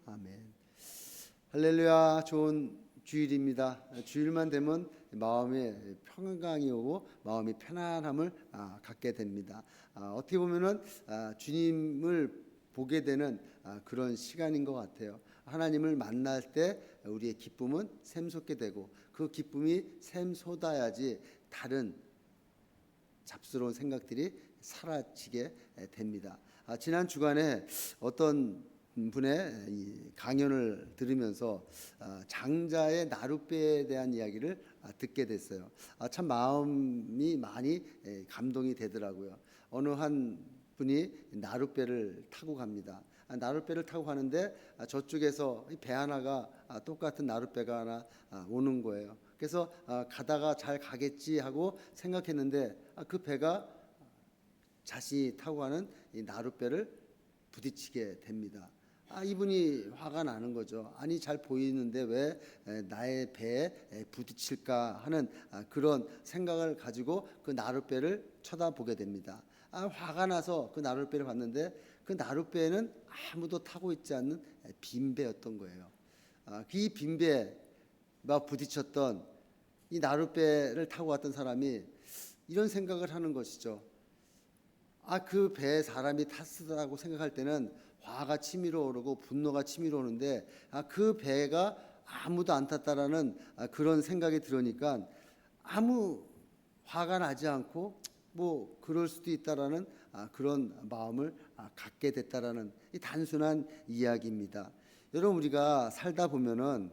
아멘. 할렐루야. 좋은 주일입니다. 주일만 되면 마음에 평강이 오고 마음이 편안함을 갖게 됩니다. 어떻게 보면은 주님을 보게 되는 그런 시간인 것 같아요. 하나님을 만날 때 우리의 기쁨은 샘솟게 되고 그 기쁨이 샘솟아야지 다른 잡스러운 생각들이 사라지게 됩니다. 지난 주간에 어떤 분의 이 강연을 들으면서 장자의 나룻배에 대한 이야기를 듣게 됐어요. 참 마음이 많이 감동이 되더라고요. 어느 한 분이 나룻배를 타고 갑니다. 나룻배를 타고 가는데 저쪽에서 배 하나가 똑같은 나룻배가 하나 오는 거예요. 그래서 가다가 잘 가겠지 하고 생각했는데 그 배가 자신이 타고 가는 이 나룻배를 부딪히게 됩니다. 이분이 화가 나는 거죠. 아니 잘 보이는데 왜 나의 배에 부딪힐까 하는 그런 생각을 가지고 그 나룻배를 쳐다보게 됩니다. 화가 나서 그 나룻배를 봤는데 그 나룻배는 아무도 타고 있지 않는 빈 배였던 거예요. 이 빈 배가 부딪혔던 이 나룻배를 타고 왔던 사람이 이런 생각을 하는 것이죠. 그 배에 사람이 탔으라고 생각할 때는 화가 치밀어 오르고 분노가 치밀어 오는데 그 배가 아무도 안 탔다라는 그런 생각이 들으니까 아무 화가 나지 않고 뭐 그럴 수도 있다라는 그런 마음을 갖게 됐다라는 이 단순한 이야기입니다. 여러분, 우리가 살다 보면은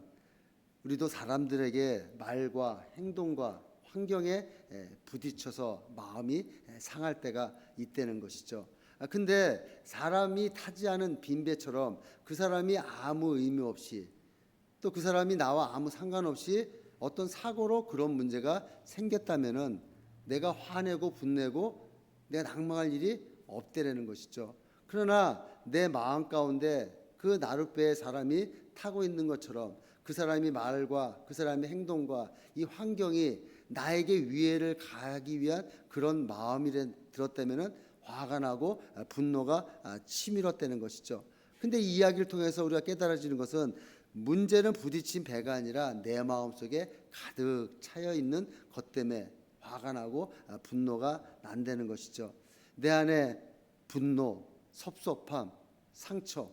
우리도 사람들에게 말과 행동과 환경에 부딪혀서 마음이 상할 때가 있다는 것이죠. 근데 사람이 타지 않은 빈배처럼 그 사람이 아무 의미 없이 또 그 사람이 나와 아무 상관없이 어떤 사고로 그런 문제가 생겼다면은 내가 화내고 분내고 내가 낭망할 일이 없다라는 것이죠. 그러나 내 마음 가운데 그 나룻배에 사람이 타고 있는 것처럼 그 사람이 말과 그 사람의 행동과 이 환경이 나에게 위해를 가하기 위한 그런 마음이 들었다면은 화가 나고 분노가 치밀었다는 것이죠. 근데 이 이야기를 통해서 우리가 깨달아지는 것은 문제는 부딪힌 배가 아니라 내 마음속에 가득 차여 있는 것 때문에 화가 나고 분노가 난다는 것이죠. 내 안에 분노, 섭섭함, 상처,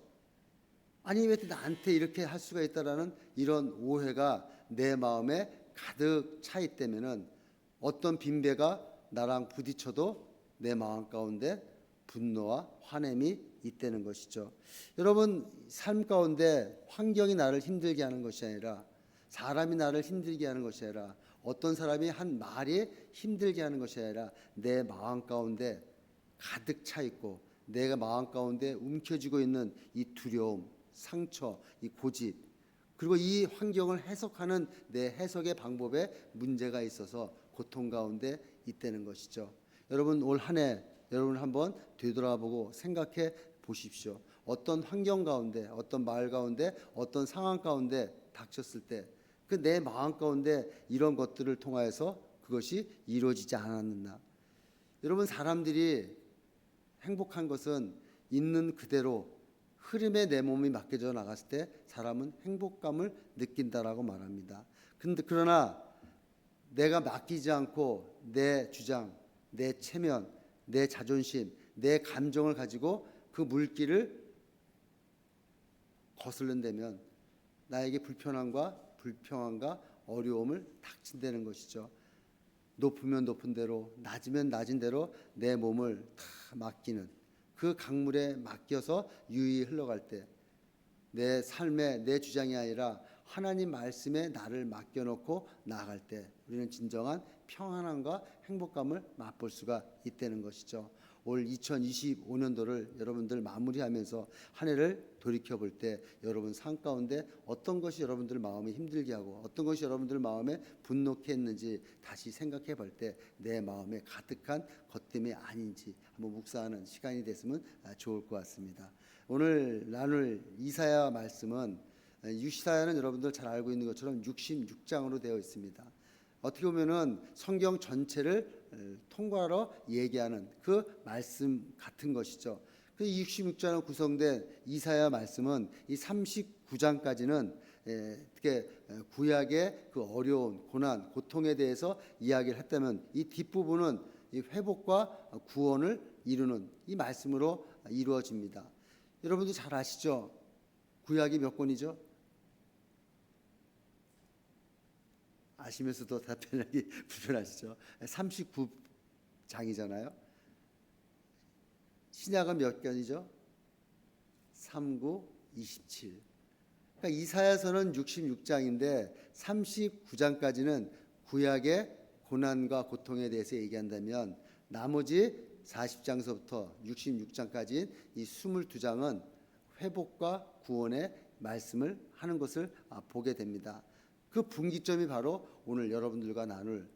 아니 왜 나한테 이렇게 할 수가 있다라는 이런 오해가 내 마음에 가득 차 있다면은 어떤 빈배가 나랑 부딪혀도 내 마음 가운데 분노와 화냄이 있다는 것이죠. 여러분, 삶 가운데 환경이 나를 힘들게 하는 것이 아니라 사람이 나를 힘들게 하는 것이 아니라 어떤 사람이 한 말이 힘들게 하는 것이 아니라 내 마음 가운데 가득 차 있고 내가 마음 가운데 움켜쥐고 있는 이 두려움, 상처, 이 고집, 그리고 이 환경을 해석하는 내 해석의 방법에 문제가 있어서 고통 가운데 있다는 것이죠. 여러분, 올 한 해 여러분 한번 되돌아보고 생각해 보십시오. 어떤 환경 가운데, 어떤 말 가운데, 어떤 상황 가운데 닥쳤을 때 그 내 마음 가운데 이런 것들을 통하여서 그것이 이루어지지 않았느냐. 여러분, 사람들이 행복한 것은 있는 그대로 흐름에 내 몸이 맡겨져 나갔을 때 사람은 행복감을 느낀다라고 말합니다. 그러나 내가 맡기지 않고 내 주장, 내 체면, 내 자존심, 내 감정을 가지고 그 물길을 거슬른다면 나에게 불평함과 어려움을 닥친다는 것이죠. 높으면 높은 대로, 낮으면 낮은 대로 내 몸을 다 맡기는 그 강물에 맡겨서 유유히 흘러갈 때 내 삶에 내 주장이 아니라 하나님 말씀에 나를 맡겨놓고 나아갈 때 우리는 진정한 평안함과 행복감을 맛볼 수가 있다는 것이죠. 올 2025년도를 여러분들 마무리하면서 한 해를 돌이켜볼 때 여러분 삶 가운데 어떤 것이 여러분들 마음에 힘들게 하고 어떤 것이 여러분들 마음에 분노케 했는지 다시 생각해 볼 때 내 마음에 가득한 것 때문에 아닌지 한번 묵상하는 시간이 됐으면 좋을 것 같습니다. 오늘 나눌 이사야 말씀은 이사야는 여러분들 잘 알고 있는 것처럼 66장으로 되어 있습니다. 어떻게 보면은 성경 전체를 통과로 얘기하는 그 말씀 같은 것이죠. 그 66장으로 구성된 이사야 말씀은 이 39장까지는 이렇게 구약의 그 어려운 고난, 고통에 대해서 이야기를 했다면 이 뒷부분은 이 회복과 구원을 이루는 이 말씀으로 이루어집니다. 여러분도 잘 아시죠? 구약이 몇 권이죠? 아시면서도 답변하기 불편하시죠? 39장이잖아요. 신약은 몇 권이죠? 3, 9, 27. 그러니까 이사야서는 66장인데 39장까지는 구약의 고난과 고통에 대해서 얘기한다면 나머지 40장서부터 66장까지 이 22장은 회복과 구원의 말씀을 하는 것을 보게 됩니다. 그 분기점이 바로 오늘 여러분들과 나눌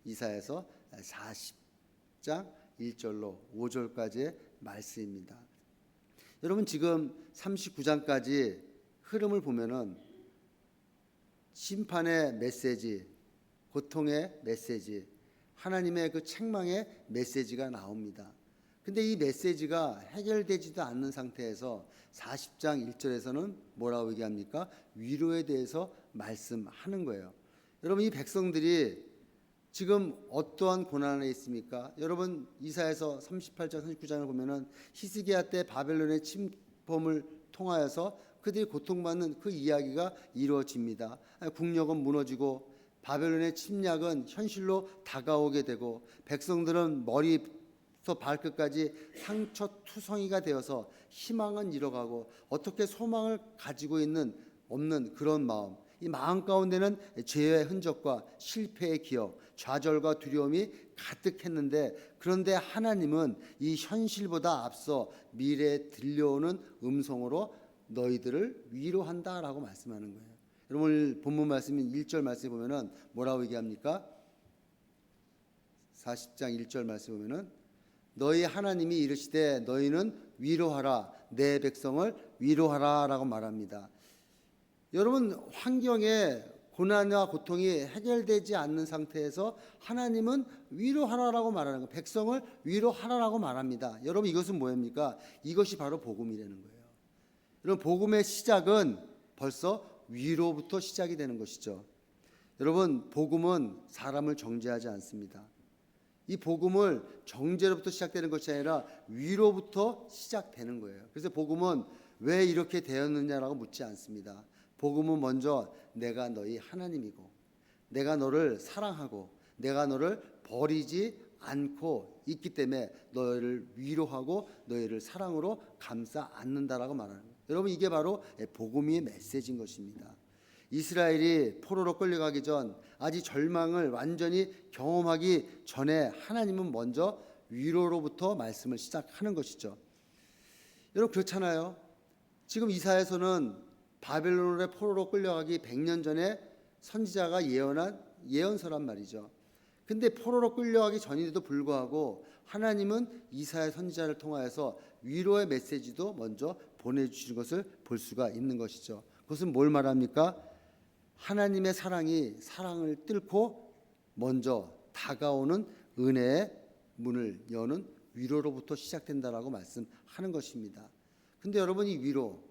이사야서 40장 1절로 5절까지의 말씀입니다. 여러분 지금 39장까지 흐름을 보면은 심판의 메시지, 고통의 메시지, 하나님의 그 책망의 메시지가 나옵니다. 근데 이 메시지가 해결되지도 않는 상태에서 40장 1절에서는 뭐라고 얘기합니까? 위로에 대해서 말씀하는 거예요. 여러분 이 백성들이 지금 어떠한 고난 안에 있습니까? 여러분 이사야서 38장 39장을 보면은 히스기야 때 바벨론의 침범을 통하여서 그들이 고통받는 그 이야기가 이루어집니다. 국력은 무너지고 바벨론의 침략은 현실로 다가오게 되고 백성들은 머리부터 발끝까지 상처투성이가 되어서 희망은 잃어가고 어떻게 소망을 가지고 없는 그런 마음, 이 마음 가운데는 죄의 흔적과 실패의 기억, 좌절과 두려움이 가득했는데 그런데 하나님은 이 현실보다 앞서 미래에 들려오는 음성으로 너희들을 위로한다라고 말씀하는 거예요. 여러분 오늘 본문 말씀인 1절 말씀에 보면은 뭐라고 얘기합니까? 40장 1절 말씀에 보면은 너희 하나님이 이르시되 너희는 위로하라 내 백성을 위로하라라고 말합니다. 여러분 환경에 고난과 고통이 해결되지 않는 상태에서 하나님은 위로하라라고 말하는 거예요. 백성을 위로하라라고 말합니다. 여러분 이것은 뭐입니까? 이것이 바로 복음이라는 거예요. 여러분 복음의 시작은 벌써 위로부터 시작이 되는 것이죠. 여러분 복음은 사람을 정죄하지 않습니다. 이 복음을 정죄로부터 시작되는 것이 아니라 위로부터 시작되는 거예요. 그래서 복음은 왜 이렇게 되었느냐라고 묻지 않습니다. 복음은 먼저 내가 너희 하나님이고 내가 너를 사랑하고 내가 너를 버리지 않고 있기 때문에 너희를 위로하고 너희를 사랑으로 감싸 안는다라고 말하는 거예요. 여러분 이게 바로 복음의 메시지인 것입니다. 이스라엘이 포로로 끌려가기 전 아직 절망을 완전히 경험하기 전에 하나님은 먼저 위로로부터 말씀을 시작하는 것이죠. 여러분 그렇잖아요. 지금 이사야서는 바벨론의 포로로 끌려가기 100년 전에 선지자가 예언한 예언서란 말이죠. 근데 포로로 끌려가기 전인데도 불구하고 하나님은 이사야 선지자를 통하여서 위로의 메시지도 먼저 보내주시는 것을 볼 수가 있는 것이죠. 그것은 뭘 말합니까? 하나님의 사랑이 사랑을 뚫고 먼저 다가오는 은혜의 문을 여는 위로로부터 시작된다라고 말씀하는 것입니다. 근데 여러분 이 위로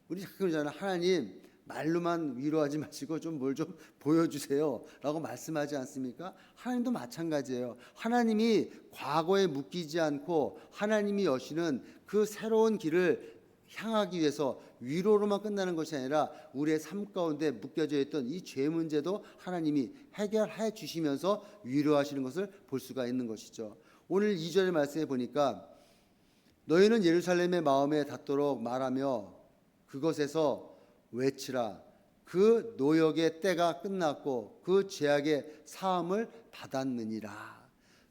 우리 가끔 그러잖아요. 하나님 말로만 위로하지 마시고 좀 뭘 좀 보여주세요 라고 말씀하지 않습니까? 하나님도 마찬가지예요. 하나님이 과거에 묶이지 않고 하나님이 여시는 그 새로운 길을 향하기 위해서 위로로만 끝나는 것이 아니라 우리의 삶 가운데 묶여져 있던 이 죄 문제도 하나님이 해결해 주시면서 위로하시는 것을 볼 수가 있는 것이죠. 오늘 2절의 말씀에 보니까 너희는 예루살렘의 마음에 닿도록 말하며 그것에서 외치라. 그 노역의 때가 끝났고 그 죄악의 사함을 받았느니라.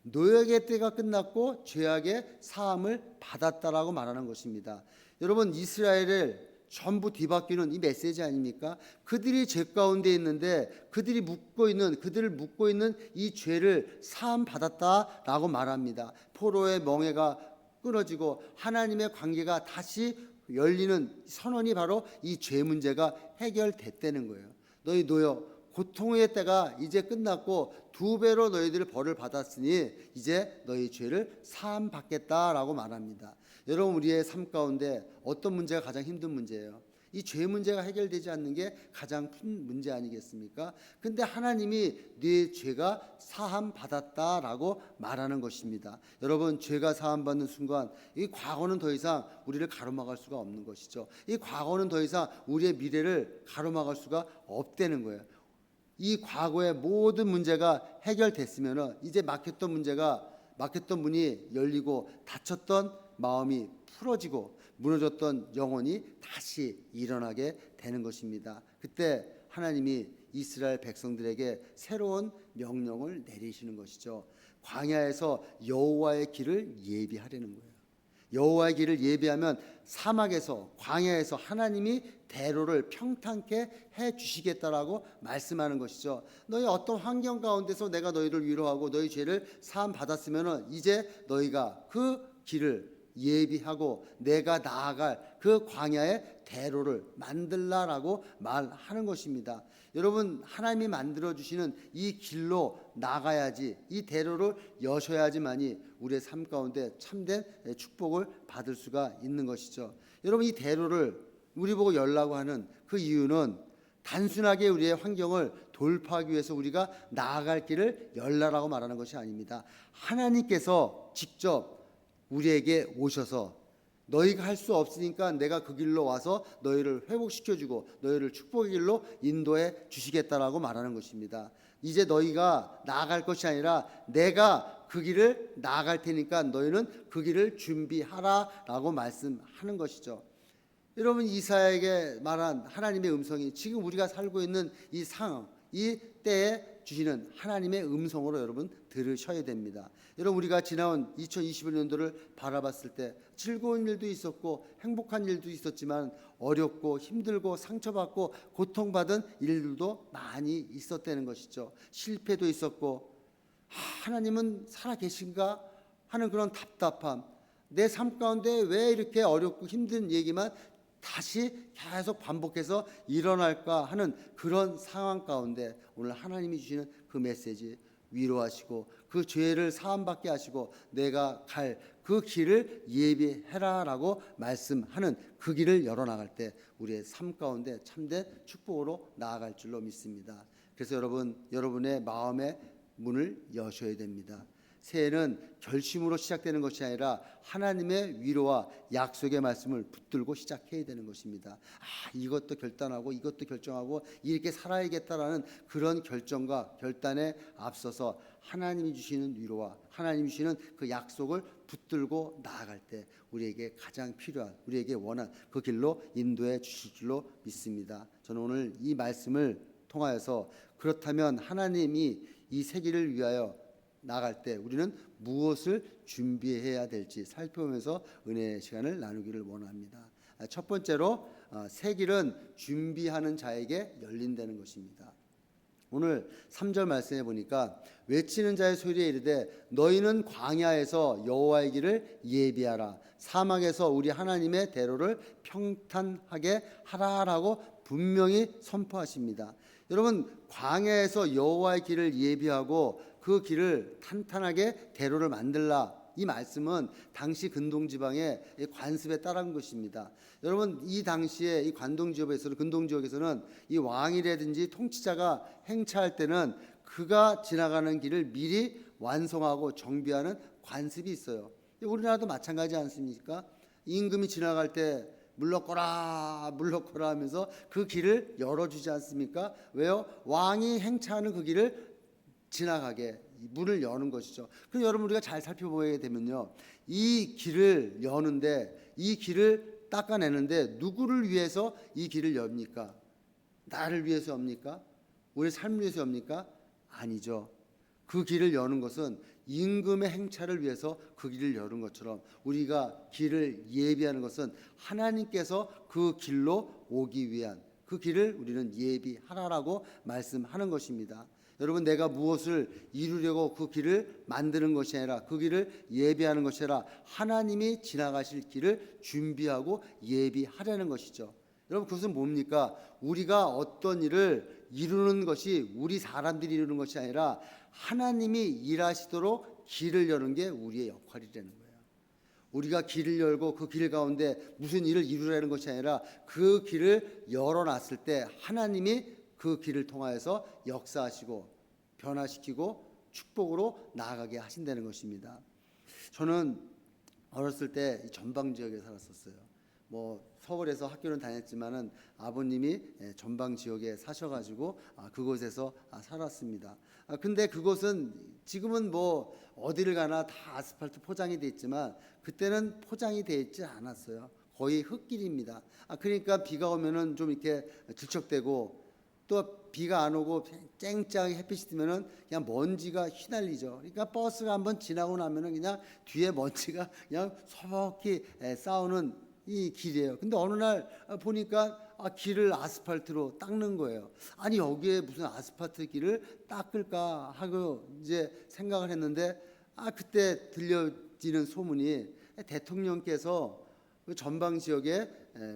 노역의 때가 끝났고 죄악의 사함을 받았다라고 말하는 것입니다. 여러분 이스라엘을 전부 뒤바뀌는 이 메시지 아닙니까? 그들이 죄 가운데 있는데 그들을 묶고 있는 이 죄를 사함 받았다라고 말합니다. 포로의 멍에가 끊어지고 하나님의 관계가 다시 열리는 선언이 바로 이 죄 문제가 해결됐다는 거예요. 너희 노역 고통의 때가 이제 끝났고 2배로 너희들이 벌을 받았으니 이제 너희 죄를 사함 받겠다라고 말합니다. 여러분, 우리의 삶 가운데 어떤 문제가 가장 힘든 문제예요? 이 죄 문제가 해결되지 않는 게 가장 큰 문제 아니겠습니까? 근데 하나님이 네 죄가 사함 받았다라고 말하는 것입니다. 여러분, 죄가 사함 받는 순간 이 과거는 더 이상 우리를 가로막을 수가 없는 것이죠. 이 과거는 더 이상 우리의 미래를 가로막을 수가 없다는 거예요. 이 과거의 모든 문제가 해결됐으면 이제 막혔던 문이 열리고 닫혔던 마음이 풀어지고 무너졌던 영혼이 다시 일어나게 되는 것입니다. 그때 하나님이 이스라엘 백성들에게 새로운 명령을 내리시는 것이죠. 광야에서 여호와의 길을 예비하려는 거예요. 여호와의 길을 예비하면 사막에서, 광야에서 하나님이 대로를 평탄케 해 주시겠다라고 말씀하는 것이죠. 너희 어떤 환경 가운데서 내가 너희를 위로하고 너희 죄를 사함 받았으면 이제 너희가 그 길을 예비하고 내가 나아갈 그 광야의 대로를 만들라라고 말하는 것입니다. 여러분, 하나님이 만들어 주시는 이 길로 나가야지, 이 대로를 여셔야지만이 우리의 삶 가운데 참된 축복을 받을 수가 있는 것이죠. 여러분, 이 대로를 우리 보고 열라고 하는 그 이유는 단순하게 우리의 환경을 돌파하기 위해서 우리가 나아갈 길을 열라라고 말하는 것이 아닙니다. 하나님께서 직접 우리에게 오셔서 너희가 할 수 없으니까 내가 그 길로 와서 너희를 회복시켜주고 너희를 축복의 길로 인도해 주시겠다라고 말하는 것입니다. 이제 너희가 나아갈 것이 아니라 내가 그 길을 나아갈 테니까 너희는 그 길을 준비하라라고 말씀하는 것이죠. 여러분, 이사야에게 말한 하나님의 음성이 지금 우리가 살고 있는 이 상황, 이 때에 주시는 하나님의 음성으로 여러분 들으셔야 됩니다. 여러분, 우리가 지나온 2021년도를 바라봤을 때 즐거운 일도 있었고 행복한 일도 있었지만 어렵고 힘들고 상처받고 고통받은 일들도 많이 있었다는 것이죠. 실패도 있었고 하나님은 살아계신가 하는 그런 답답함, 내 삶 가운데 왜 이렇게 어렵고 힘든 얘기만 다시 계속 반복해서 일어날까 하는 그런 상황 가운데 오늘 하나님이 주시는 그 메시지, 위로하시고 그 죄를 사함받게 하시고 내가 갈 그 길을 예비해라라고 말씀하는 그 길을 열어나갈 때 우리의 삶 가운데 참된 축복으로 나아갈 줄로 믿습니다. 그래서 여러분의 마음의 문을 여셔야 됩니다. 새해는 결심으로 시작되는 것이 아니라 하나님의 위로와 약속의 말씀을 붙들고 시작해야 되는 것입니다. 이것도 결단하고 이것도 결정하고 이렇게 살아야겠다라는 그런 결정과 결단에 앞서서 하나님이 주시는 위로와 하나님이 주시는 그 약속을 붙들고 나아갈 때 우리에게 가장 필요한, 우리에게 원한 그 길로 인도해 주실 줄로 믿습니다. 저는 오늘 이 말씀을 통하여서 그렇다면 하나님이 이 세계를 위하여 나갈 때 우리는 무엇을 준비해야 될지 살펴보면서 은혜의 시간을 나누기를 원합니다. 첫 번째로 새 길은 준비하는 자에게 열린다는 것입니다. 오늘 3절 말씀해 보니까 외치는 자의 소리에 이르되 너희는 광야에서 여호와의 길을 예비하라, 사막에서 우리 하나님의 대로를 평탄하게 하라라고 분명히 선포하십니다. 여러분, 광야에서 여호와의 길을 예비하고 그 길을 탄탄하게 대로를 만들라, 이 말씀은 당시 근동지방의 관습에 따른 것입니다. 여러분, 이 당시에 이 관동지역에서는, 근동지역에서는 이 왕이라든지 통치자가 행차할 때는 그가 지나가는 길을 미리 완성하고 정비하는 관습이 있어요. 우리나라도 마찬가지 않습니까? 임금이 지나갈 때 물러거라 하면서 그 길을 열어주지 않습니까? 왜요? 왕이 행차하는 그 길을 지나가게 문을 여는 것이죠. 그럼 여러분, 우리가 잘 살펴보게 되면요, 이 길을 여는데, 이 길을 닦아내는데 누구를 위해서 이 길을 엽니까? 나를 위해서 엽니까? 우리 삶을 위해서 엽니까? 아니죠. 그 길을 여는 것은 임금의 행차를 위해서 그 길을 여는 것처럼 우리가 길을 예비하는 것은 하나님께서 그 길로 오기 위한 그 길을 우리는 예비하라라고 말씀하는 것입니다. 여러분, 내가 무엇을 이루려고 그 길을 만드는 것이 아니라 그 길을 예비하는 것이 아니라 하나님이 지나가실 길을 준비하고 예비하려는 것이죠. 여러분, 그것은 뭡니까? 우리가 어떤 일을 이루는 것이 우리 사람들이 이루는 것이 아니라 하나님이 일하시도록 길을 여는 게 우리의 역할이라는 거예요. 우리가 길을 열고 그 길 가운데 무슨 일을 이루려는 것이 아니라 그 길을 열어놨을 때 하나님이 그 길을 통하여서 역사하시고 변화시키고 축복으로 나아가게 하신다는 것입니다. 저는 어렸을 때 전방 지역에 살았었어요. 서울에서 학교는 다녔지만은 아버님이 전방 지역에 사셔가지고 그곳에서 살았습니다. 근데 그곳은 지금은 어디를 가나 다 아스팔트 포장이 돼 있지만 그때는 포장이 돼 있지 않았어요. 거의 흙길입니다. 그러니까 비가 오면은 좀 이렇게 질척대고 또 비가 안 오고 쨍쨍하게 햇빛이 뜨면은 그냥 먼지가 휘날리죠. 그러니까 버스가 한번 지나고 나면은 그냥 뒤에 먼지가 그냥 소복히 쌓우는 이 길이에요. 근데 어느 날 보니까 길을 아스팔트로 닦는 거예요. 아니 여기에 무슨 아스팔트 길을 닦을까 하고 이제 생각을 했는데 그때 들려지는 소문이 대통령께서 그 전방 지역에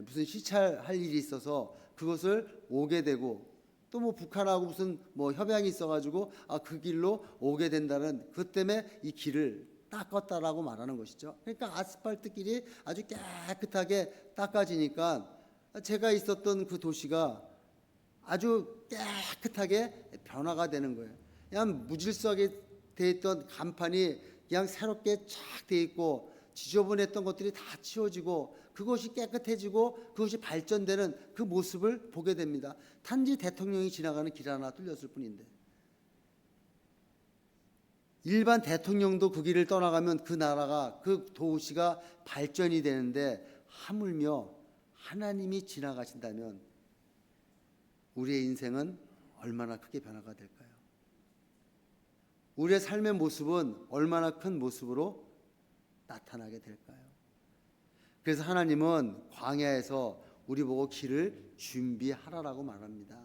무슨 시찰할 일이 있어서 그것을 오게 되고 또 북한하고 무슨 협약이 있어가지고 그 길로 오게 된다는 그 때문에 이 길을 닦았다라고 말하는 것이죠. 그러니까 아스팔트 길이 아주 깨끗하게 닦아지니까 제가 있었던 그 도시가 아주 깨끗하게 변화가 되는 거예요. 그냥 무질서하게 돼 있던 간판이 그냥 새롭게 쫙 돼 있고 지저분했던 것들이 다 치워지고 그것이 깨끗해지고 그것이 발전되는 그 모습을 보게 됩니다. 단지 대통령이 지나가는 길 하나 뚫렸을 뿐인데 일반 대통령도 그 길을 떠나가면 그 나라가 그 도시가 발전이 되는데 하물며 하나님이 지나가신다면 우리의 인생은 얼마나 크게 변화가 될까요? 우리의 삶의 모습은 얼마나 큰 모습으로 나타나게 될까요? 그래서 하나님은 광야에서 우리 보고 길을 준비하라라고 말합니다.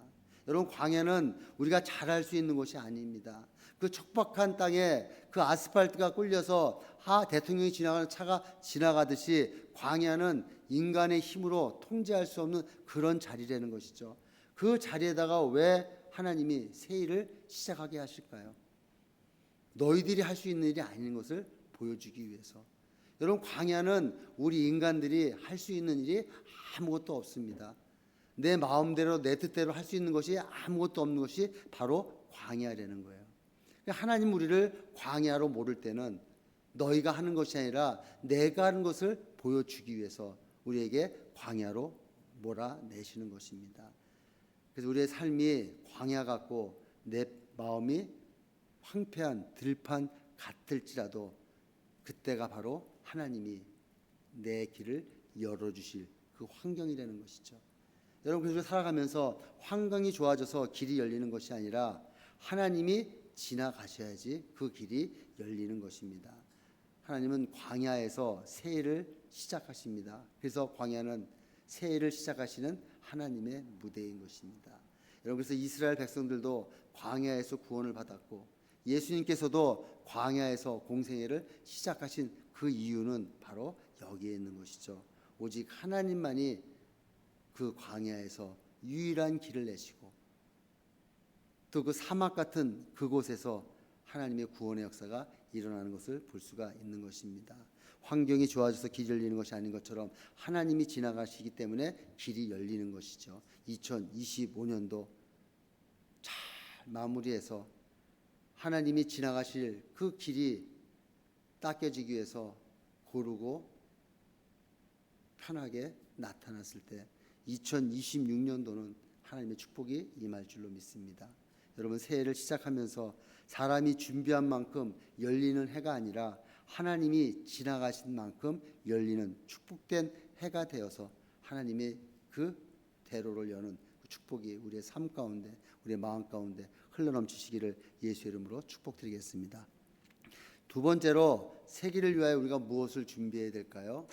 여러분 광야는 우리가 잘할 수 있는 것이 아닙니다. 그 척박한 땅에 그 아스팔트가 꿀려서 대통령이 지나가는 차가 지나가듯이 광야는 인간의 힘으로 통제할 수 없는 그런 자리라는 것이죠. 그 자리에다가 왜 하나님이 새 일을 시작하게 하실까요? 너희들이 할 수 있는 일이 아닌 것을 보여주기 위해서. 여러분 광야는 우리 인간들이 할 수 있는 일이 아무것도 없습니다. 내 마음대로 내 뜻대로 할 수 있는 것이 아무것도 없는 것이 바로 광야라는 거예요. 하나님 우리를 광야로 모를 때는 너희가 하는 것이 아니라 내가 하는 것을 보여주기 위해서 우리에게 광야로 몰아내시는 것입니다. 그래서 우리의 삶이 광야 같고 내 마음이 황폐한 들판 같을지라도 그때가 바로 하나님이 내 길을 열어주실 그 환경이라는 것이죠. 여러분 그래서 살아가면서 환경이 좋아져서 길이 열리는 것이 아니라 하나님이 지나가셔야지 그 길이 열리는 것입니다. 하나님은 광야에서 새 일을 시작하십니다. 그래서 광야는 새 일을 시작하시는 하나님의 무대인 것입니다. 여러분 그래서 이스라엘 백성들도 광야에서 구원을 받았고 예수님께서도 광야에서 공생애를 시작하신 그 이유는 바로 여기에 있는 것이죠. 오직 하나님만이 그 광야에서 유일한 길을 내시고 또 그 사막 같은 그곳에서 하나님의 구원의 역사가 일어나는 것을 볼 수가 있는 것입니다. 환경이 좋아져서 길이 열리는 것이 아닌 것처럼 하나님이 지나가시기 때문에 길이 열리는 것이죠. 2025년도 잘 마무리해서 하나님이 지나가실 그 길이 닦여지기 위해서 고르고 편하게 나타났을 때 2026년도는 하나님의 축복이 임할 줄로 믿습니다. 여러분 새해를 시작하면서 사람이 준비한 만큼 열리는 해가 아니라 하나님이 지나가신 만큼 열리는 축복된 해가 되어서 하나님의 그 대로를 여는 그 축복이 우리의 삶 가운데 우리의 마음 가운데 흘러넘치시기를 예수의 이름으로 축복드리겠습니다. 두 번째로 새 길을 위하여 우리가 무엇을 준비해야 될까요?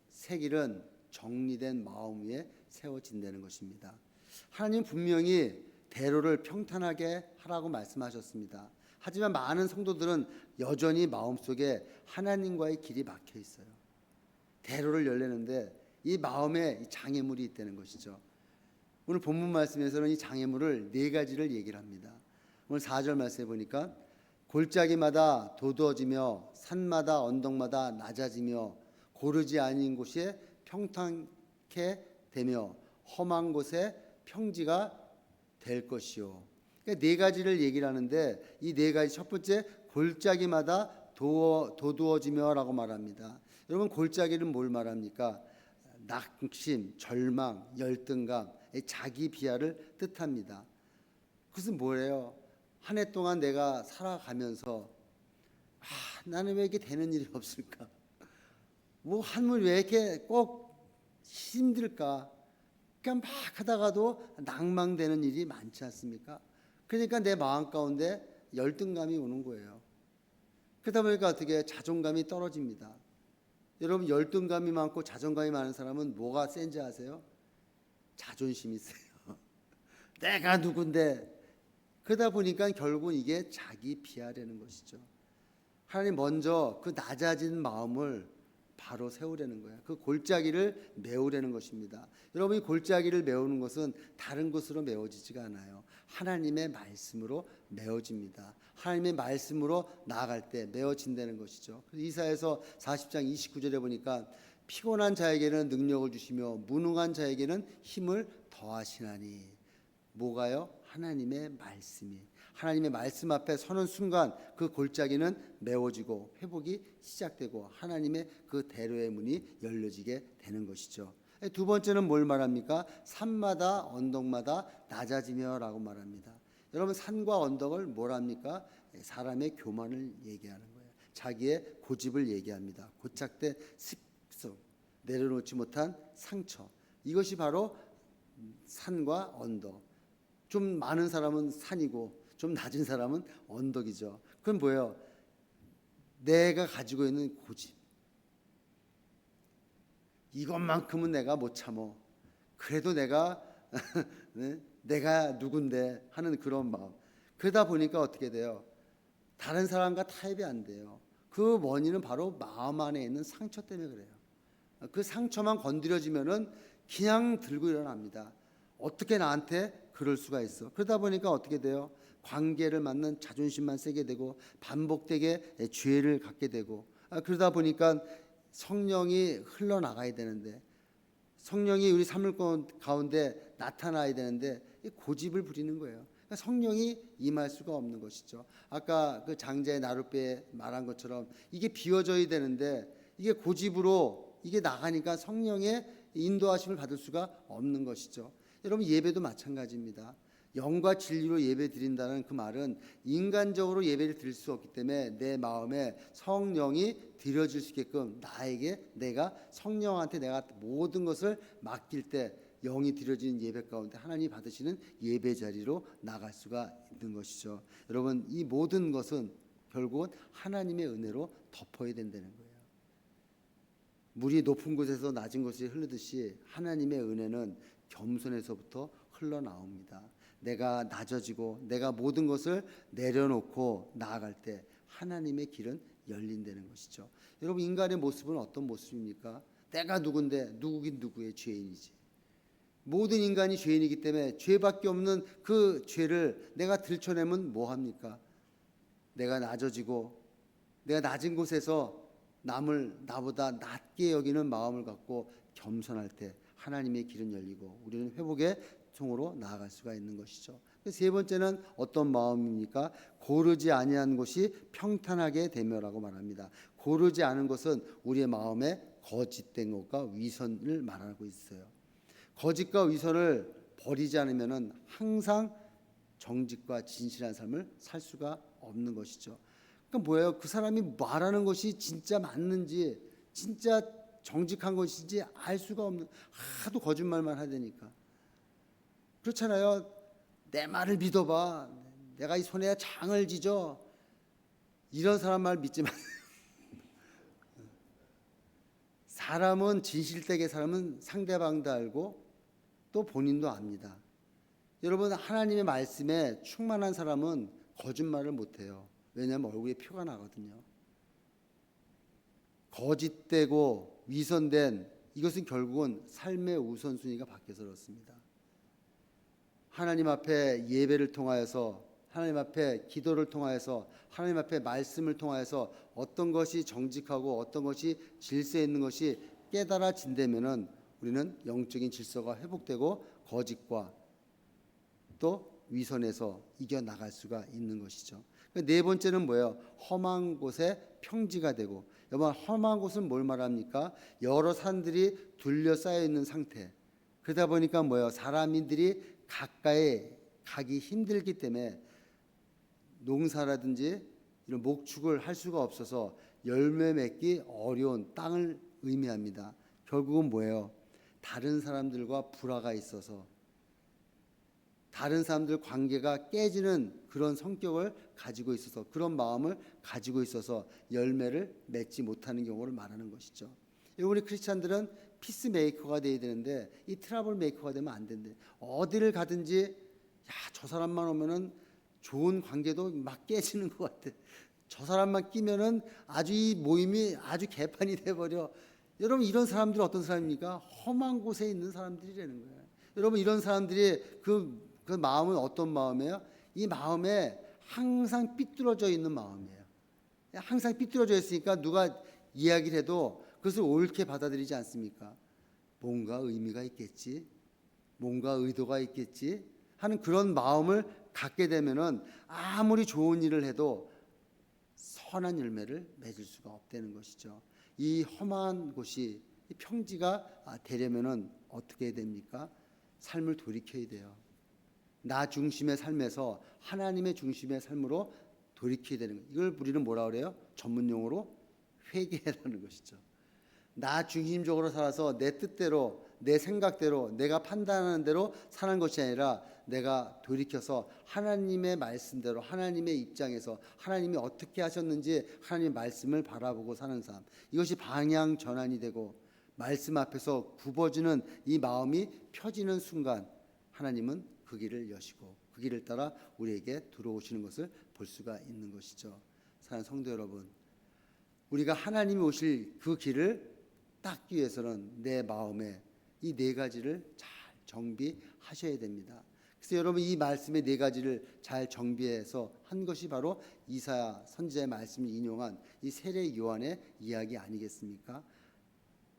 새 길은 정리된 마음 위에 세워진다는 것입니다. 하나님 분명히 대로를 평탄하게 하라고 말씀하셨습니다. 하지만 많은 성도들은 여전히 마음속에 하나님과의 길이 막혀 있어요. 대로를 열려는데 이 마음에 장애물이 있다는 것이죠. 오늘 본문 말씀에서는 이 장애물을 네 가지를 얘기를 합니다. 오늘 4절 말씀에 보니까 골짜기마다 도두어지며 산마다 언덕마다 낮아지며 고르지 아닌 곳에 평탄케 되며 험한 곳에 평지가 될 것이요. 그러니까 네 가지를 얘기를 하는데 이 네 가지, 첫 번째 골짜기마다 도두어지며라고 말합니다. 여러분, 골짜기는 뭘 말합니까? 낙심, 절망, 열등감, 자기 비하를 뜻합니다. 그것은 뭐예요? 한 해 동안 내가 살아가면서 나는 왜 이렇게 되는 일이 없을까? 뭐 한물 왜 이렇게 꼭 힘들까? 그냥 막 하다가도 낭망되는 일이 많지 않습니까? 그러니까 내 마음 가운데 열등감이 오는 거예요. 그러다 보니까 어떻게 자존감이 떨어집니다. 여러분, 열등감이 많고 자존감이 많은 사람은 뭐가 센지 아세요? 자존심이 세요. 내가 누군데. 그러다 보니까 결국은 이게 자기 비하라는 것이죠. 하나님 먼저 그 낮아진 마음을 바로 세우려는 거예요. 그 골짜기를 메우려는 것입니다. 여러분이 골짜기를 메우는 것은 다른 것으로 메워지지가 않아요. 하나님의 말씀으로 메워집니다. 하나님의 말씀으로 나아갈 때 메워진다는 것이죠. 이사야서 40장 29절에 보니까 피곤한 자에게는 능력을 주시며 무능한 자에게는 힘을 더하시나니. 뭐가요? 하나님의 말씀이. 하나님의 말씀 앞에 서는 순간 그 골짜기는 메워지고 회복이 시작되고 하나님의 그 대로의 문이 열려지게 되는 것이죠. 두 번째는 뭘 말합니까? 산마다 언덕마다 낮아지며라고 말합니다. 여러분, 산과 언덕을 뭘 합니까? 사람의 교만을 얘기하는 거예요. 자기의 고집을 얘기합니다. 고착된 습성, 내려놓지 못한 상처, 이것이 바로 산과 언덕. 좀 많은 사람은 산이고 좀 낮은 사람은 언덕이죠. 그건 뭐예요? 내가 가지고 있는 고집. 이것만큼은 내가 못 참어. 그래도 내가 네? 내가 누군데 하는 그런 마음. 그러다 보니까 어떻게 돼요? 다른 사람과 타협이 안 돼요. 그 원인은 바로 마음 안에 있는 상처 때문에 그래요. 그 상처만 건드려지면은 그냥 들고 일어납니다. 어떻게 나한테 그럴 수가 있어? 그러다 보니까 어떻게 돼요? 관계를 맺는 자존심만 세게 되고 반복되게 죄를 갖게 되고, 그러다 보니까 성령이 흘러나가야 되는데, 성령이 우리 삶을 가운데 나타나야 되는데 고집을 부리는 거예요. 그러니까 성령이 임할 수가 없는 것이죠. 아까 그 장자의 나룻배에 말한 것처럼 이게 비워져야 되는데 이게 고집으로 이게 나가니까 성령의 인도하심을 받을 수가 없는 것이죠. 여러분, 예배도 마찬가지입니다. 영과 진리로 예배 드린다는 그 말은 인간적으로 예배를 드릴 수 없기 때문에 내 마음에 성령이 드려질 수 있게끔 나에게 내가 성령한테 내가 모든 것을 맡길 때 영이 드려지는 예배 가운데 하나님이 받으시는 예배 자리로 나갈 수가 있는 것이죠. 여러분, 이 모든 것은 결국은 하나님의 은혜로 덮어야 된다는 거예요. 물이 높은 곳에서 낮은 곳에 흐르듯이 하나님의 은혜는 겸손에서부터 흘러나옵니다. 내가 낮아지고 내가 모든 것을 내려놓고 나아갈 때 하나님의 길은 열린다는 것이죠. 여러분, 인간의 모습은 어떤 모습입니까? 내가 누군데 누구긴 누구의 죄인이지. 모든 인간이 죄인이기 때문에 죄밖에 없는 그 죄를 내가 들춰내면 뭐합니까? 내가 낮아지고 내가 낮은 곳에서 남을 나보다 낮게 여기는 마음을 갖고 겸손할 때 하나님의 길은 열리고 우리는 회복의 통으로 나아갈 수가 있는 것이죠. 세 번째는 어떤 마음입니까? 고르지 아니한 곳이 평탄하게 되며라고 말합니다. 고르지 않은 것은 우리의 마음에 거짓된 것과 위선을 말하고 있어요. 거짓과 위선을 버리지 않으면은 항상 정직과 진실한 삶을 살 수가 없는 것이죠. 그러니까 뭐예요? 그 사람이 말하는 것이 진짜 맞는지, 진짜 정직한 것인지 알 수가 없는, 하도 거짓말만 하다니까. 그렇잖아요. 내 말을 믿어봐. 내가 이 손에 장을 지져. 이런 사람 말 믿지 마세요. 사람은 진실되게 사람은 상대방도 알고 또 본인도 압니다. 여러분, 하나님의 말씀에 충만한 사람은 거짓말을 못해요. 왜냐하면 얼굴에 표가 나거든요. 거짓되고 위선된 이것은 결국은 삶의 우선순위가 바뀌어서 그렇습니다. 하나님 앞에 예배를 통하여서 하나님 앞에 기도를 통하여서 하나님 앞에 말씀을 통하여서 어떤 것이 정직하고 어떤 것이 질서 있는 것이 깨달아진다면은 우리는 영적인 질서가 회복되고 거짓과 또 위선에서 이겨나갈 수가 있는 것이죠. 네 번째는 뭐예요? 험한 곳에 평지가 되고. 여러분, 험한 곳은 뭘 말합니까? 여러 산들이 둘러싸여 있는 상태. 그러다 보니까 뭐예요? 사람들이 가까이 가기 힘들기 때문에 농사라든지 이런 목축을 할 수가 없어서 열매 맺기 어려운 땅을 의미합니다. 결국은 뭐예요? 다른 사람들과 불화가 있어서 다른 사람들 관계가 깨지는 그런 성격을 가지고 있어서 그런 마음을 가지고 있어서 열매를 맺지 못하는 경우를 말하는 것이죠. 우리 크리스찬들은 피스메이커가 돼야 되는데 이 트러블 메이커가 되면 안 된대. 어디를 가든지 저 사람만 오면은 좋은 관계도 막 깨지는 것 같아. 저 사람만 끼면은 아주 이 모임이 아주 개판이 돼버려. 여러분, 이런 사람들은 어떤 사람입니까? 험한 곳에 있는 사람들이라는 거예요. 여러분, 이런 사람들이 그 마음은 어떤 마음이에요? 이 마음에 항상 삐뚤어져 있는 마음이에요. 항상 삐뚤어져 있으니까 누가 이야기를 해도 그것을 옳게 받아들이지 않습니까? 뭔가 의미가 있겠지, 뭔가 의도가 있겠지 하는 그런 마음을 갖게 되면은 아무리 좋은 일을 해도 선한 열매를 맺을 수가 없다는 것이죠. 이 험한 곳이 이 평지가 되려면은 어떻게 해야 됩니까? 삶을 돌이켜야 돼요. 나 중심의 삶에서 하나님의 중심의 삶으로 돌이켜야 되는 거예요. 이걸 우리는 뭐라 그래요? 전문 용어로 회개라는 것이죠. 나 중심적으로 살아서 내 뜻대로, 내 생각대로, 내가 판단하는 대로 사는 것이 아니라 내가 돌이켜서 하나님의 말씀대로, 하나님의 입장에서 하나님이 어떻게 하셨는지 하나님의 말씀을 바라보고 사는 삶. 이것이 방향 전환이 되고 말씀 앞에서 굽어지는 이 마음이 펴지는 순간 하나님은 그 길을 여시고 그 길을 따라 우리에게 들어오시는 것을 볼 수가 있는 것이죠. 사랑하는 성도 여러분, 우리가 하나님이 오실 그 길을 닦기 위해서는 내 마음에 이 네 가지를 잘 정비하셔야 됩니다. 그래서 여러분, 이 말씀의 네 가지를 잘 정비해서 한 것이 바로 이사야 선지자의 말씀을 인용한 이 세례 요한의 이야기 아니겠습니까?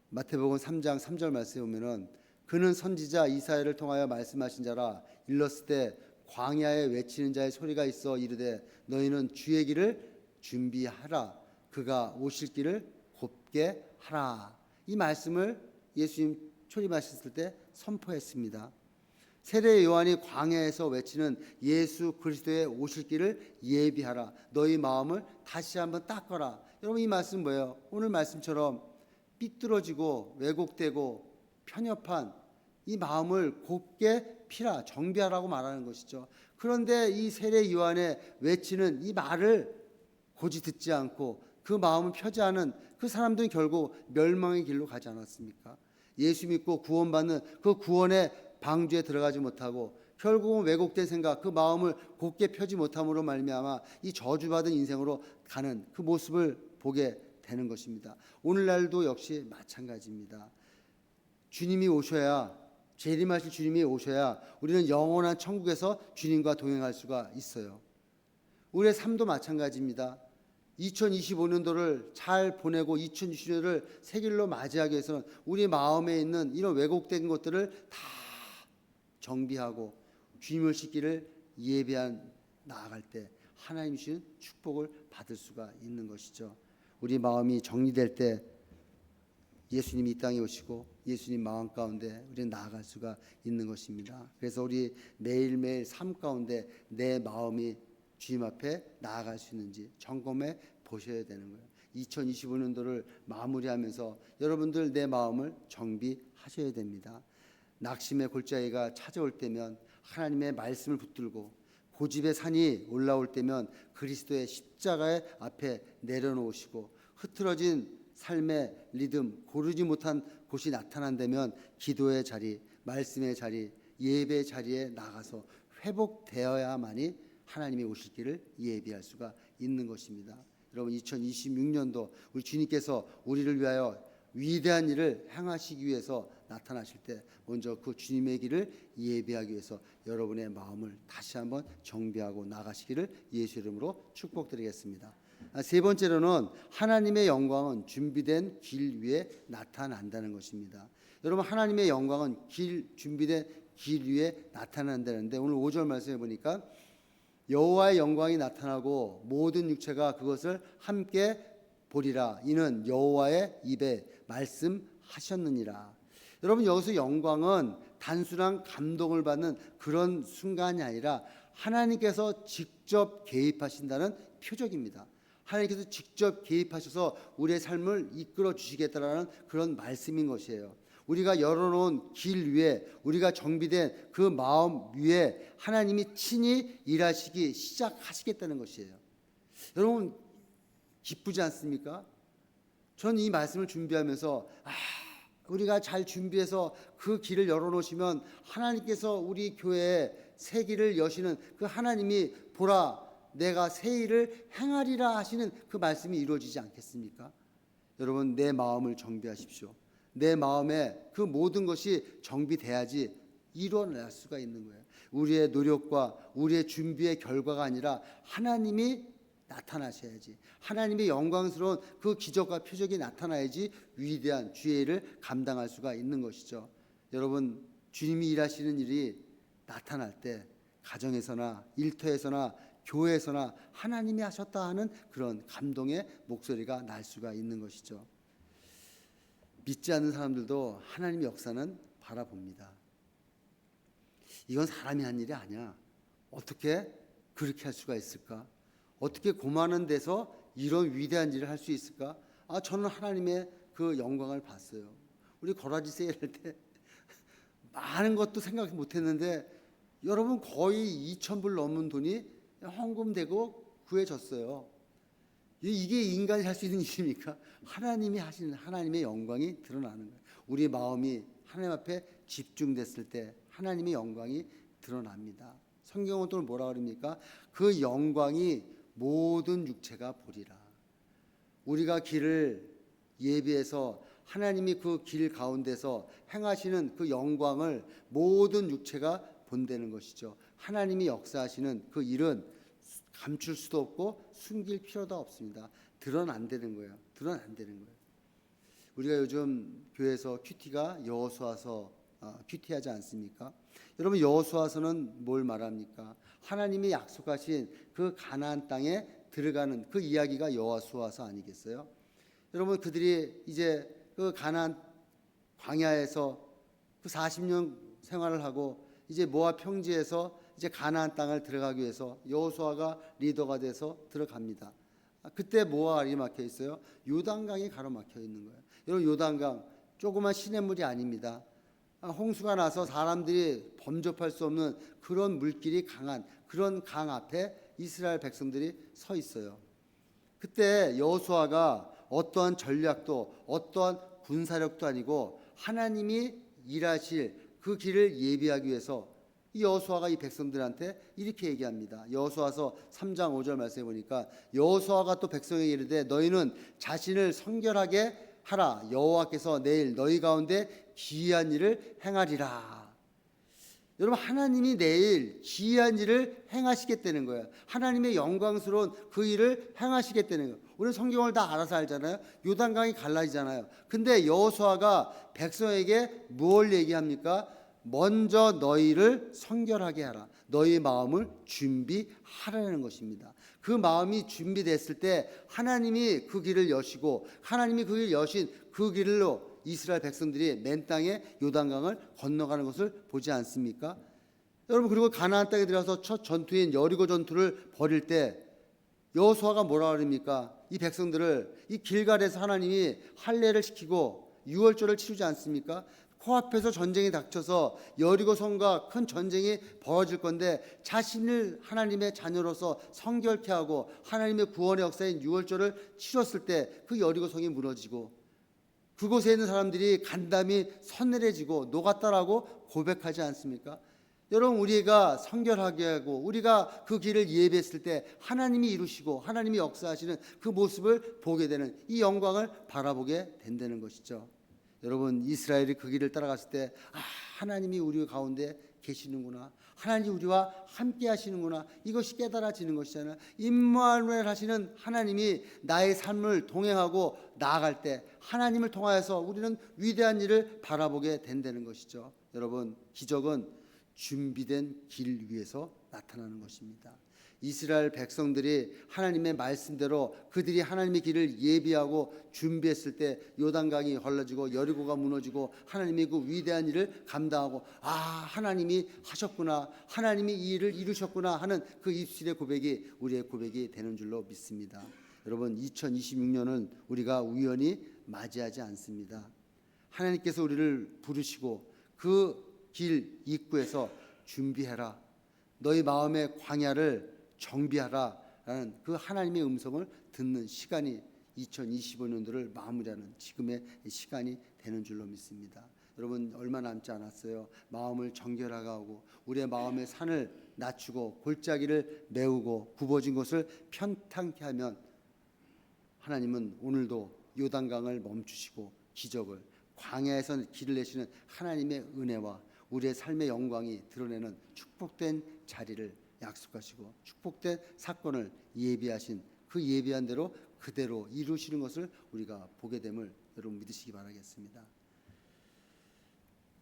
마태복음 3장 3절 말씀에 보면은 그는 선지자 이사야를 통하여 말씀하신 자라. 일렀을 때 광야에 외치는 자의 소리가 있어 이르되 너희는 주의 길을 준비하라. 그가 오실 길을 곱게 하라. 이 말씀을 예수님 초림하셨을 때 선포했습니다. 세례 요한이 광야에서 외치는 예수 그리스도의 오실 길을 예비하라. 너희 마음을 다시 한번 닦아라. 여러분, 이 말씀 뭐예요? 오늘 말씀처럼 삐뚤어지고 왜곡되고 편협한 이 마음을 곱게 피라, 정비하라고 말하는 것이죠. 그런데 이 세례 요한의 외치는 이 말을 고지 듣지 않고 그 마음을 펴지 않은 그 사람들은 결국 멸망의 길로 가지 않았습니까? 예수 믿고 구원받는 그 구원의 방주에 들어가지 못하고 결국은 왜곡된 생각, 그 마음을 곱게 펴지 못함으로 말미암아 이 저주받은 인생으로 가는 그 모습을 보게 되는 것입니다. 오늘날도 역시 마찬가지입니다. 주님이 오셔야, 재림하실 주님이 오셔야 우리는 영원한 천국에서 주님과 동행할 수가 있어요. 우리의 삶도 마찬가지입니다. 2025년도를 잘 보내고 2025년을 새 길로 맞이하기 위해서는 우리 마음에 있는 이런 왜곡된 것들을 다 정비하고 주님 오실 길을 예비한 나아갈 때 하나님 주신 축복을 받을 수가 있는 것이죠. 우리 마음이 정리될 때 예수님이 이 땅에 오시고 예수님 마음 가운데 우리는 나아갈 수가 있는 것입니다. 그래서 우리 매일매일 삶 가운데 내 마음이 주님 앞에 나아갈 수 있는지 점검해 보셔야 되는 거예요. 2025년도를 마무리하면서 여러분들 내 마음을 정비하셔야 됩니다. 낙심의 골짜기가 찾아올 때면 하나님의 말씀을 붙들고 고집의 산이 올라올 때면 그리스도의 십자가의 앞에 내려놓으시고 흐트러진 삶의 리듬, 고르지 못한 곳이 나타난다면 기도의 자리, 말씀의 자리, 예배의 자리에 나가서 회복되어야만이 하나님이 오실 길을 예비할 수가 있는 것입니다. 여러분, 2026년도 우리 주님께서 우리를 위하여 위대한 일을 행하시기 위해서 나타나실 때 먼저 그 주님의 길을 예비하기 위해서 여러분의 마음을 다시 한번 정비하고 나가시기를 예수 이름으로 축복드리겠습니다. 세 번째로는 하나님의 영광은 준비된 길 위에 나타난다는 것입니다. 여러분, 하나님의 영광은 준비된 길 위에 나타난다는데, 오늘 5절 말씀해 보니까 여호와의 영광이 나타나고 모든 육체가 그것을 함께 보리라. 이는 여호와의 입에 말씀하셨느니라. 여러분, 여기서 영광은 단순한 감동을 받는 그런 순간이 아니라 하나님께서 직접 개입하신다는 표적입니다. 하나님께서 직접 개입하셔서 우리의 삶을 이끌어 주시겠다라는 그런 말씀인 것이에요. 우리가 열어놓은 길 위에, 우리가 정비된 그 마음 위에 하나님이 친히 일하시기 시작하시겠다는 것이에요. 여러분, 기쁘지 않습니까? 전 이 말씀을 준비하면서 우리가 잘 준비해서 그 길을 열어놓으시면 하나님께서 우리 교회에 새 길을 여시는 그 하나님이 보라 내가 새 일을 행하리라 하시는 그 말씀이 이루어지지 않겠습니까? 여러분, 내 마음을 정비하십시오. 내 마음에 그 모든 것이 정비돼야지 이루어낼 수가 있는 거예요. 우리의 노력과 우리의 준비의 결과가 아니라 하나님이 나타나셔야지, 하나님의 영광스러운 그 기적과 표적이 나타나야지 위대한 주의 일을 감당할 수가 있는 것이죠. 여러분, 주님이 일하시는 일이 나타날 때 가정에서나 일터에서나 교회에서나 하나님이 하셨다 하는 그런 감동의 목소리가 날 수가 있는 것이죠. 믿지 않는 사람들도 하나님의 역사는 바라봅니다. 이건 사람이 한 일이 아니야. 어떻게 그렇게 할 수가 있을까? 어떻게 고만한 데서 이런 위대한 일을 할 수 있을까? 저는 하나님의 그 영광을 봤어요. 우리 거라지 세일할 때 많은 것도 생각 못했는데 여러분, 거의 2,000불 넘는 돈이 헌금되고 구해졌어요. 이게 인간이 할 수 있는 일입니까? 하나님이 하시는 하나님의 영광이 드러나는 거예요. 우리 마음이 하나님 앞에 집중됐을 때 하나님의 영광이 드러납니다. 성경은 또 뭐라 그럽니까? 그 영광이 모든 육체가 보리라. 우리가 길을 예비해서 하나님이 그 길 가운데서 행하시는 그 영광을 모든 육체가 본다는 것이죠. 하나님이 역사하시는 그 일은 감출 수도 없고 숨길 필요도 없습니다. 드러난다는 거예요. 드러난다는 거예요. 우리가 요즘 교회에서 큐티가 여호수아서 큐티하지 않습니까? 여러분, 여호수아서는 뭘 말합니까? 하나님이 약속하신 그 가나안 땅에 들어가는 그 이야기가 여호수아서 아니겠어요? 여러분, 그들이 이제 그 가나안 광야에서 그 40년 생활을 하고 이제 모압 평지에서 이제 가나안 땅을 들어가기 위해서 여호수아가 리더가 돼서 들어갑니다. 그때 뭐가 가로막혀 있어요? 요단강이 가로막혀 있는 거예요. 여러분, 요단강 조그만 시냇물이 아닙니다. 홍수가 나서 사람들이 범접할 수 없는 그런 물길이 강한 그런 강 앞에 이스라엘 백성들이 서 있어요. 그때 여호수아가 어떠한 전략도 어떠한 군사력도 아니고 하나님이 일하실 그 길을 예비하기 위해서 이 여호수아가 이 백성들한테 이렇게 얘기합니다. 여호수아서 3장 5절 말씀해 보니까 여호수아가 또 백성에게 이르되 너희는 자신을 성결하게 하라. 여호와께서 내일 너희 가운데 기이한 일을 행하리라. 여러분, 하나님이 내일 기이한 일을 행하시겠다는 거예요. 하나님의 영광스러운 그 일을 행하시겠다는 거예요. 우리는 성경을 다 알아서 알잖아요. 요단강이 갈라지잖아요. 근데 여호수아가 백성에게 뭘 얘기합니까? 먼저 너희를 성결하게 하라. 너희 마음을 준비하라는 것입니다. 그 마음이 준비됐을 때 하나님이 그 길을 여시고 하나님이 그 길 여신 그 길로 이스라엘 백성들이 맨 땅에 요단강을 건너가는 것을 보지 않습니까? 여러분, 그리고 가나안 땅에 들어가서 첫 전투인 여리고 전투를 벌일 때 여호수아가 뭐라 그럽니까? 이 백성들을 이 길갈에서 하나님이 할례를 시키고 유월절을 치르지 않습니까? 코앞에서 전쟁이 닥쳐서 여리고 성과 큰 전쟁이 벌어질 건데 자신을 하나님의 자녀로서 성결케 하고 하나님의 구원의 역사인 유월절을 치렀을 때 그 여리고 성이 무너지고 그곳에 있는 사람들이 간담이 서늘해지고 녹았다라고 고백하지 않습니까? 여러분, 우리가 성결하게 하고 우리가 그 길을 예배했을 때 하나님이 이루시고 하나님이 역사하시는 그 모습을 보게 되는, 이 영광을 바라보게 된다는 것이죠. 여러분, 이스라엘이 그 길을 따라갔을 때 하나님이 우리 가운데 계시는구나, 하나님 우리와 함께 하시는구나, 이것이 깨달아지는 것이잖아요. 임마누엘 하시는 하나님이 나의 삶을 동행하고 나아갈 때 하나님을 통하여서 우리는 위대한 일을 바라보게 된다는 것이죠. 여러분, 기적은 준비된 길 위에서 나타나는 것입니다. 이스라엘 백성들이 하나님의 말씀대로 그들이 하나님의 길을 예비하고 준비했을 때 요단강이 흘러지고 여리고가 무너지고 하나님이 그 위대한 일을 감당하고 하나님이 하셨구나, 하나님이 이 일을 이루셨구나 하는 그 입술의 고백이 우리의 고백이 되는 줄로 믿습니다. 여러분, 2026년은 우리가 우연히 맞이하지 않습니다. 하나님께서 우리를 부르시고 그 길 입구에서 준비해라, 너희 마음의 광야를 정비하라 라는 그 하나님의 음성을 듣는 시간이 2025년도를 마무리하는 지금의 시간이 되는 줄로 믿습니다. 여러분, 얼마 남지 않았어요. 마음을 정결하게 하고 우리의 마음의 산을 낮추고 골짜기를 메우고 굽어진 곳을 편탕케 하면 하나님은 오늘도 요단강을 멈추시고 기적을, 광야에서 길을 내시는 하나님의 은혜와 우리의 삶의 영광이 드러내는 축복된 자리를 약속하시고 축복된 사건을 예비하신 그 예비한 대로 그대로 이루시는 것을 우리가 보게 됨을 여러분 믿으시기 바라겠습니다.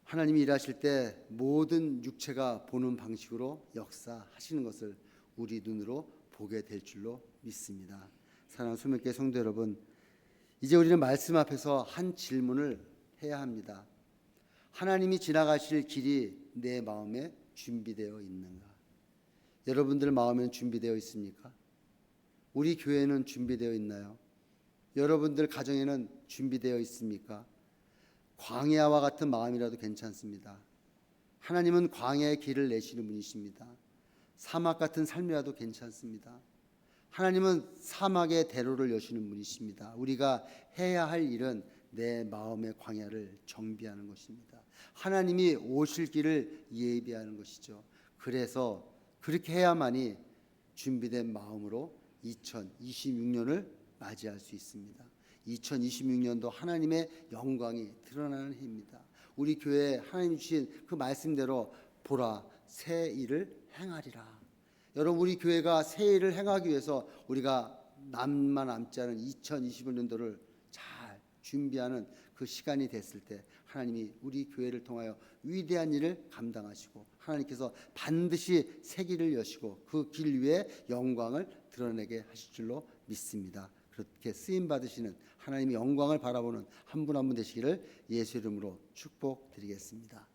하나님이 일하실 때 모든 육체가 보는 방식으로 역사하시는 것을 우리 눈으로 보게 될 줄로 믿습니다. 사랑하는 소명교회 성도 여러분, 이제 우리는 말씀 앞에서 한 질문을 해야 합니다. 하나님이 지나가실 길이 내 마음에 준비되어 있는가? 여러분들 마음에는 준비되어 있습니까? 우리 교회는 준비되어 있나요? 여러분들 가정에는 준비되어 있습니까? 광야와 같은 마음이라도 괜찮습니다. 하나님은 광야의 길을 내시는 분이십니다. 사막 같은 삶이라도 괜찮습니다. 하나님은 사막의 대로를 여시는 분이십니다. 우리가 해야 할 일은 내 마음의 광야를 정비하는 것입니다. 하나님이 오실 길을 예비하는 것이죠. 그래서 그렇게 해야만이 준비된 마음으로 2026년을 맞이할 수 있습니다. 2026년도 하나님의 영광이 드러나는 해입니다. 우리 교회에 하나님 주신 그 말씀대로 보라, 새 일을 행하리라. 여러분, 우리 교회가 새 일을 행하기 위해서 우리가 남지 않은 2025년도를 잘 준비하는 그 시간이 됐을 때 하나님이 우리 교회를 통하여 위대한 일을 감당하시고 하나님께서 반드시 새 길을 여시고 그 길 위에 영광을 드러내게 하실 줄로 믿습니다. 그렇게 쓰임 받으시는 하나님의 영광을 바라보는 한 분 한 분 되시기를 예수 이름으로 축복드리겠습니다.